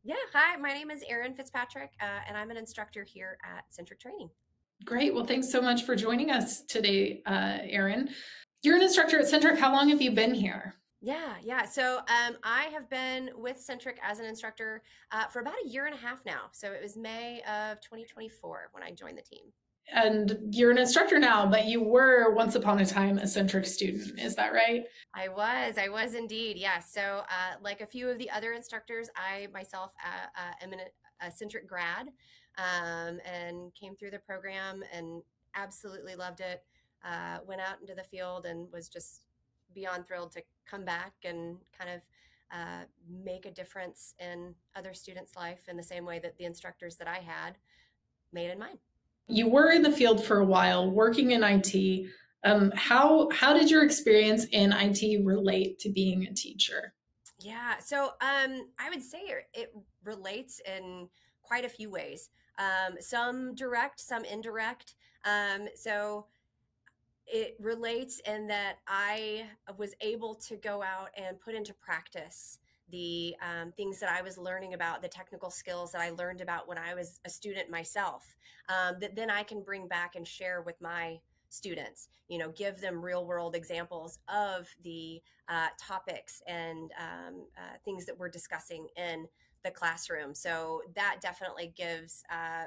Yeah, hi, my name is Erin Fitzpatrick, and I'm an instructor here at Centriq Training. Great. Well, thanks so much for joining us today, Erin. You're an instructor at Centriq. How long have you been here? Yeah. So I have been with Centriq as an instructor for about a year and a half now. So it was May of 2024 when I joined the team. And you're an instructor now, but you were once upon a time a Centriq student. Is that right? I was indeed. Yeah. So like a few of the other instructors, I myself am a Centriq grad and came through the program and absolutely loved it. Went out into the field and was just beyond thrilled to come back and kind of make a difference in other students' life in the same way that the instructors that I had made in mine. You were in the field for a while, working in IT. How did your experience in IT relate to being a teacher? Yeah, so I would say it relates in quite a few ways. Some direct, some indirect. So it relates in that I was able to go out and put into practice the things that I was learning about, the technical skills that I learned about when I was a student myself, that then I can bring back and share with my students, give them real world examples of the topics and things that we're discussing in the classroom. So that definitely gives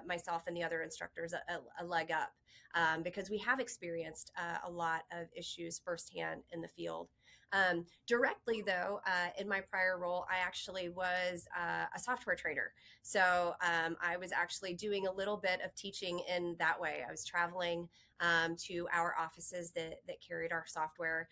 myself and the other instructors a leg up because we have experienced a lot of issues firsthand in the field. Directly, though, in my prior role, I actually was a software trainer. So I was actually doing a little bit of teaching in that way. I was traveling to our offices that carried our software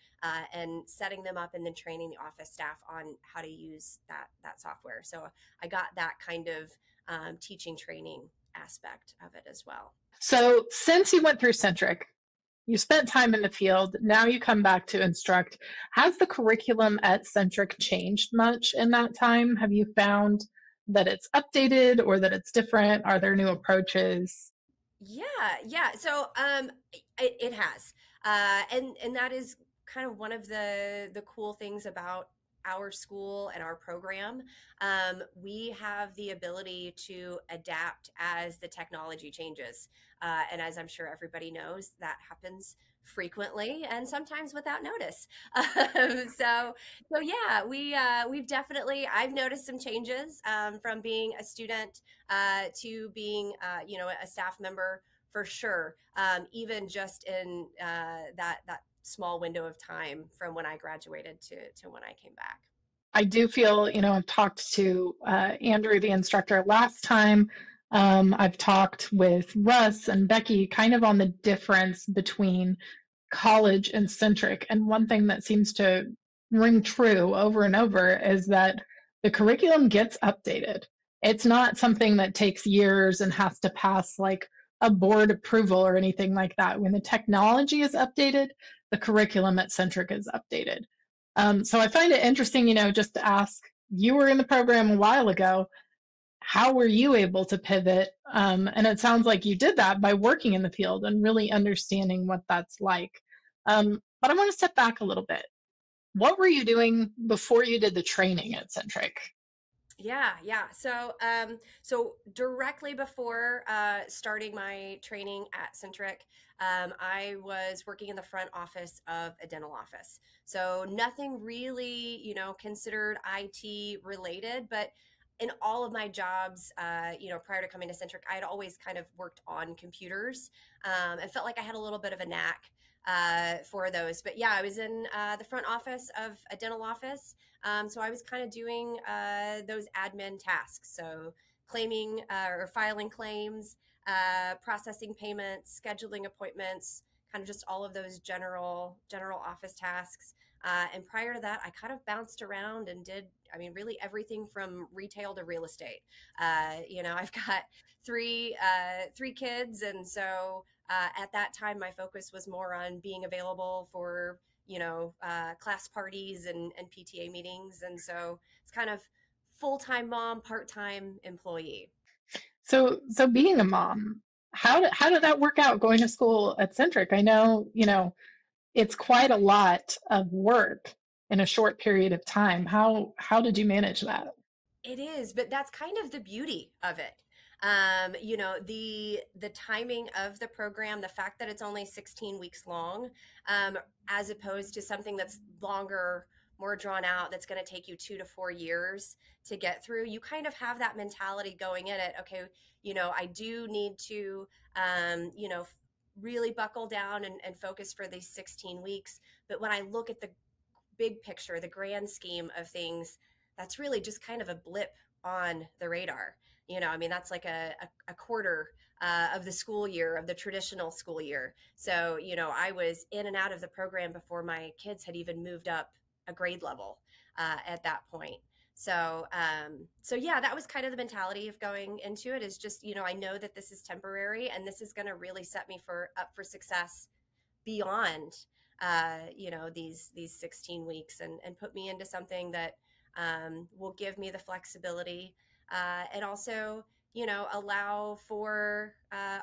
and setting them up and then training the office staff on how to use that software. So I got that kind of teaching training aspect of it as well. So, since you went through Centric, you spent time in the field, now you come back to instruct. Has the curriculum at Centric changed much in that time? Have you found that it's updated or that it's different? Are there new approaches? Yeah. So it has, and that is kind of one of the cool things about our school and our program. We have the ability to adapt as the technology changes, and as I'm sure everybody knows, that happens frequently and sometimes without notice. So yeah, we've definitely I've noticed some changes from being a student to being a staff member for sure. Even just in that small window of time from when I graduated to when I came back. I do feel, I've talked to Andrew, the instructor, last time. I've talked with Russ and Becky kind of on the difference between college and Centric. And one thing that seems to ring true over and over is that the curriculum gets updated. It's not something that takes years and has to pass like a board approval or anything like that. When the technology is updated, the curriculum at Centric is updated. So I find it interesting, just to ask, you were in the program a while ago. How were you able to pivot? And it sounds like you did that by working in the field and really understanding what that's like. But I want to step back a little bit. What were you doing before you did the training at Centric? Yeah. So directly before starting my training at Centric, I was working in the front office of a dental office. So nothing really, considered IT related, but in all of my jobs, prior to coming to Centric, I had always kind of worked on computers and felt like I had a little bit of a knack for those. But yeah, I was in the front office of a dental office. So I was kind of doing those admin tasks. So claiming or filing claims, processing payments, scheduling appointments, kind of just all of those general office tasks. And prior to that, I kind of bounced around and did, really everything from retail to real estate. I've got three kids, and so at that time, my focus was more on being available for class parties and PTA meetings, and so it's kind of full-time mom, part-time employee. So being a mom, how did that work out going to school at Centric? I know, it's quite a lot of work in a short period of time. How did you manage that? It is, but that's kind of the beauty of it. The timing of the program, the fact that it's only 16 weeks long, as opposed to something that's longer, more drawn out, that's going to take you 2 to 4 years to get through. You kind of have that mentality going in it. Okay, I do need to, really buckle down and focus for these 16 weeks. But when I look at the big picture, the grand scheme of things, that's really just kind of a blip on the radar. I mean, that's like a quarter of the school year, of the traditional school year. So, I was in and out of the program before my kids had even moved up a grade level at that point. So yeah, that was kind of the mentality of going into it, is just, I know that this is temporary and this is going to really set me up for success beyond these 16 weeks, and put me into something that will give me the flexibility, and also allow for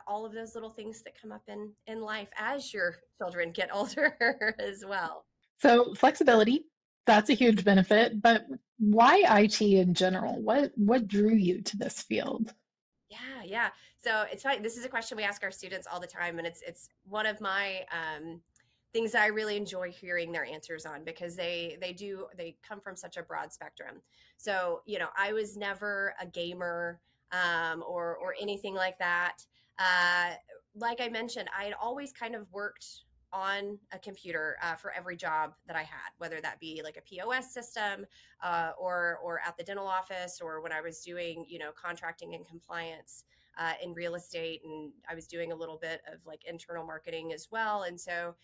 all of those little things that come up in life as your children get older as well. So flexibility, that's a huge benefit, but why IT in general? What drew you to this field? Yeah. So it's funny. This is a question we ask our students all the time, and it's one of my things that I really enjoy hearing their answers on, because they come from such a broad spectrum. So I was never a gamer, or anything like that. Uh, like I mentioned, I had always kind of worked on a computer for every job that I had, whether that be like a POS system, or at the dental office, or when I was doing contracting and compliance in real estate, and I was doing a little bit of like internal marketing as well. And so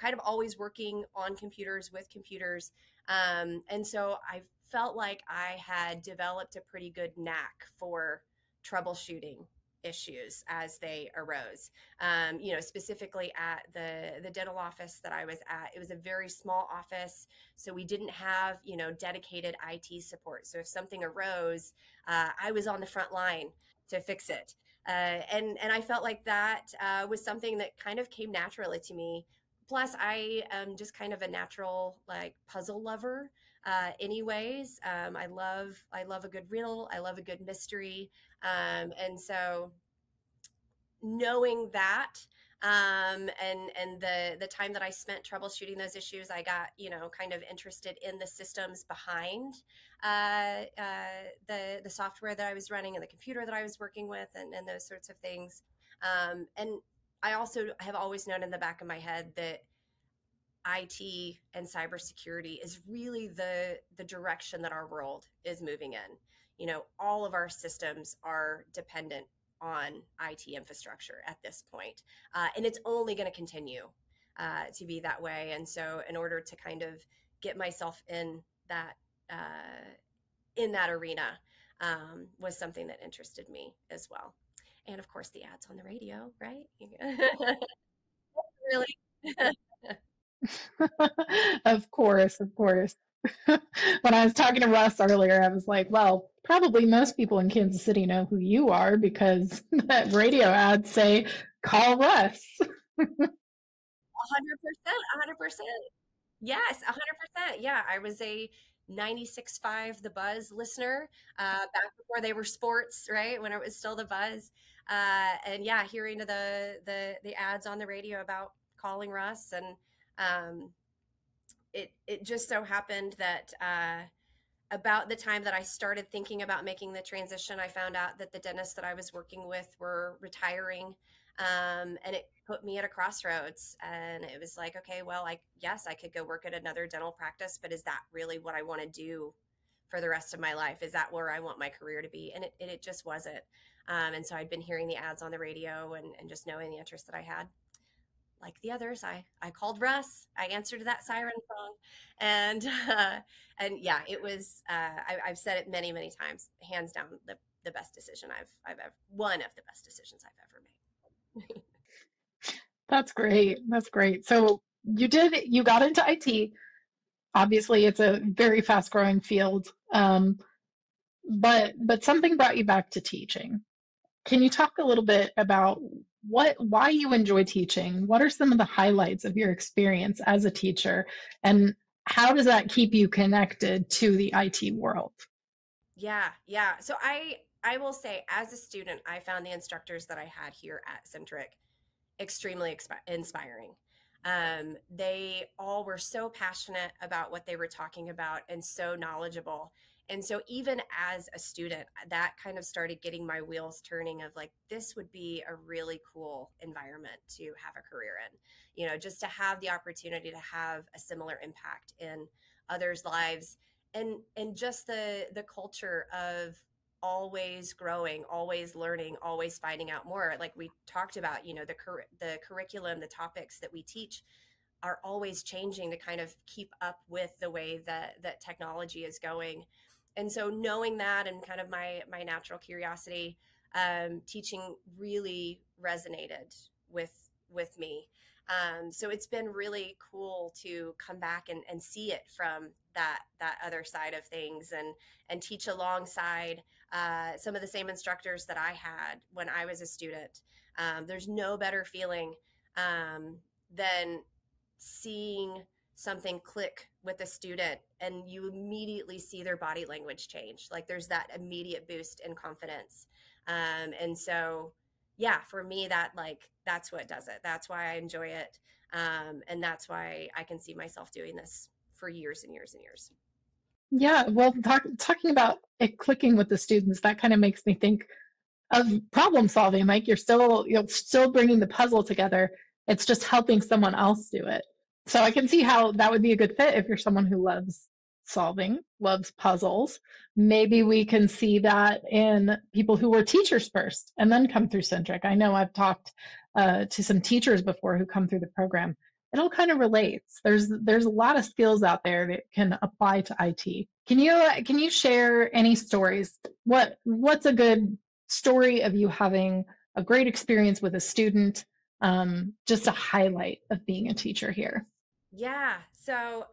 kind of always working on computers, with computers, and so I felt like I had developed a pretty good knack for troubleshooting issues as they arose. Specifically at the dental office that I was at, it was a very small office, so we didn't have dedicated IT support. So if something arose, I was on the front line to fix it, and I felt like that was something that kind of came naturally to me. Plus, I am just kind of a natural like puzzle lover. Anyways, I love a good riddle. I love a good mystery, and so knowing that, and the time that I spent troubleshooting those issues, I got kind of interested in the systems behind the software that I was running, and the computer that I was working with, and those sorts of things. And I also have always known in the back of my head that IT and cybersecurity is really the direction that our world is moving in. All of our systems are dependent on IT infrastructure at this point, and it's only going to continue to be that way. And so, in order to kind of get myself that in that arena, was something that interested me as well. And of course, the ads on the radio, right? Really. Of course, of course. When I was talking to Russ earlier, I was like, well, probably most people in Kansas City know who you are because that radio ads say, call Russ. 100%, 100%. Yes, 100%. Yeah, I was a 96.5 The Buzz listener back before they were sports, right? When it was still The Buzz. And yeah, hearing the ads on the radio about calling Russ, and um, it just so happened that about the time that I started thinking about making the transition, I found out that the dentists that I was working with were retiring. And it put me at a crossroads. And it was like, okay, well, yes, I could go work at another dental practice, but is that really what I want to do for the rest of my life? Is that where I want my career to be? And it just wasn't. And so I'd been hearing the ads on the radio, and just knowing the interest that I had. Like the others, I called Russ. I answered that siren song, and and yeah, it was. I've said it many, many times. Hands down, the best decision I've ever, one of the best decisions I've ever made. That's great. That's great. So you got into IT. Obviously, it's a very fast growing field. But something brought you back to teaching. Can you talk a little bit about why you enjoy teaching? What are some of the highlights of your experience as a teacher, and how does that keep you connected to the IT world? Yeah. So I will say, as a student, I found the instructors that I had here at Centriq extremely inspiring. They all were so passionate about what they were talking about and so knowledgeable. And so, even as a student, that kind of started getting my wheels turning of like, this would be a really cool environment to have a career in, just to have the opportunity to have a similar impact in others' lives, and just the culture of always growing, always learning, always finding out more. Like we talked about, the curriculum, the topics that we teach are always changing to kind of keep up with the way that technology is going. And so, knowing that, and kind of my natural curiosity, teaching really resonated with me. So it's been really cool to come back and see it from that other side of things, and teach alongside some of the same instructors that I had when I was a student. There's no better feeling than seeing something click with a student, and you immediately see their body language change. Like there's that immediate boost in confidence. And so, yeah, for me, that's what does it. That's why I enjoy it. And that's why I can see myself doing this for years and years and years. Yeah, well, talking about it clicking with the students, that kind of makes me think of problem solving. Like you're still bringing the puzzle together. It's just helping someone else do it. So I can see how that would be a good fit if you're someone who loves solving, loves puzzles. Maybe we can see that in people who were teachers first and then come through Centric. I know I've talked to some teachers before who come through the program. It all kind of relates. There's a lot of skills out there that can apply to IT. Can you share any stories? What's a good story of you having a great experience with a student, just a highlight of being a teacher here? Yeah. So,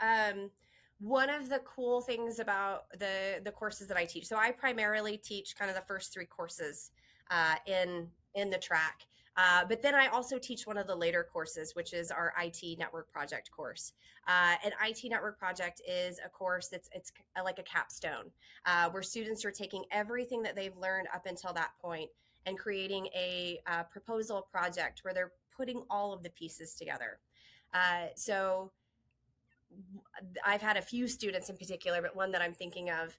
one of the cool things about the courses that I teach, so I primarily teach kind of the first three courses in the track. But then I also teach one of the later courses, which is our IT network project course. An IT network project is a course it's like a capstone, where students are taking everything that they've learned up until that point and creating a proposal project where they're putting all of the pieces together. So I've had a few students in particular, but one that I'm thinking of,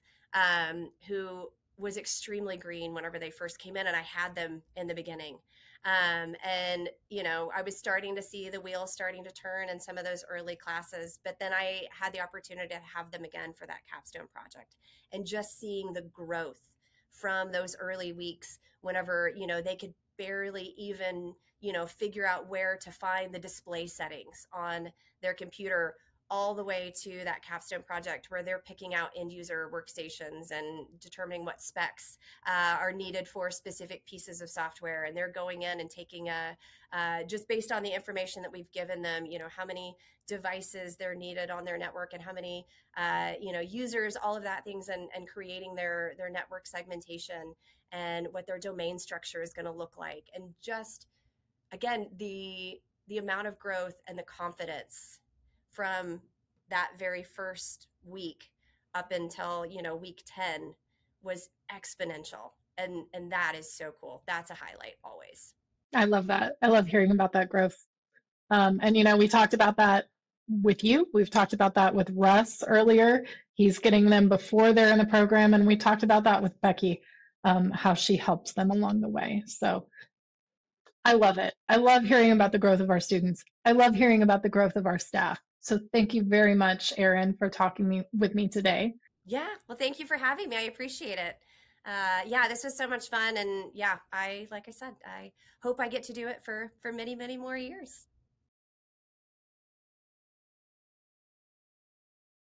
who was extremely green whenever they first came in, and I had them in the beginning. And I was starting to see the wheels starting to turn in some of those early classes, but then I had the opportunity to have them again for that capstone project, and just seeing the growth from those early weeks, whenever they could barely even figure out where to find the display settings on their computer, all the way to that capstone project where they're picking out end user workstations and determining what specs are needed for specific pieces of software. And they're going in and taking just based on the information that we've given them, how many devices they're needed on their network, and how many users, all of that things, and creating their network segmentation and what their domain structure is going to look like. And just, again, the amount of growth and the confidence from that very first week up until week 10 was exponential, and that is so cool. That's a highlight always. I love that. I love hearing about that growth. And we talked about that with you. We've talked about that with Russ earlier. He's getting them before they're in the program, and we talked about that with Becky, how she helps them along the way. So I love it. I love hearing about the growth of our students. I love hearing about the growth of our staff. So thank you very much, Erin, for talking with me today. Yeah, well, thank you for having me. I appreciate it. Yeah, this was so much fun, and yeah, like I said, I hope I get to do it for many more years.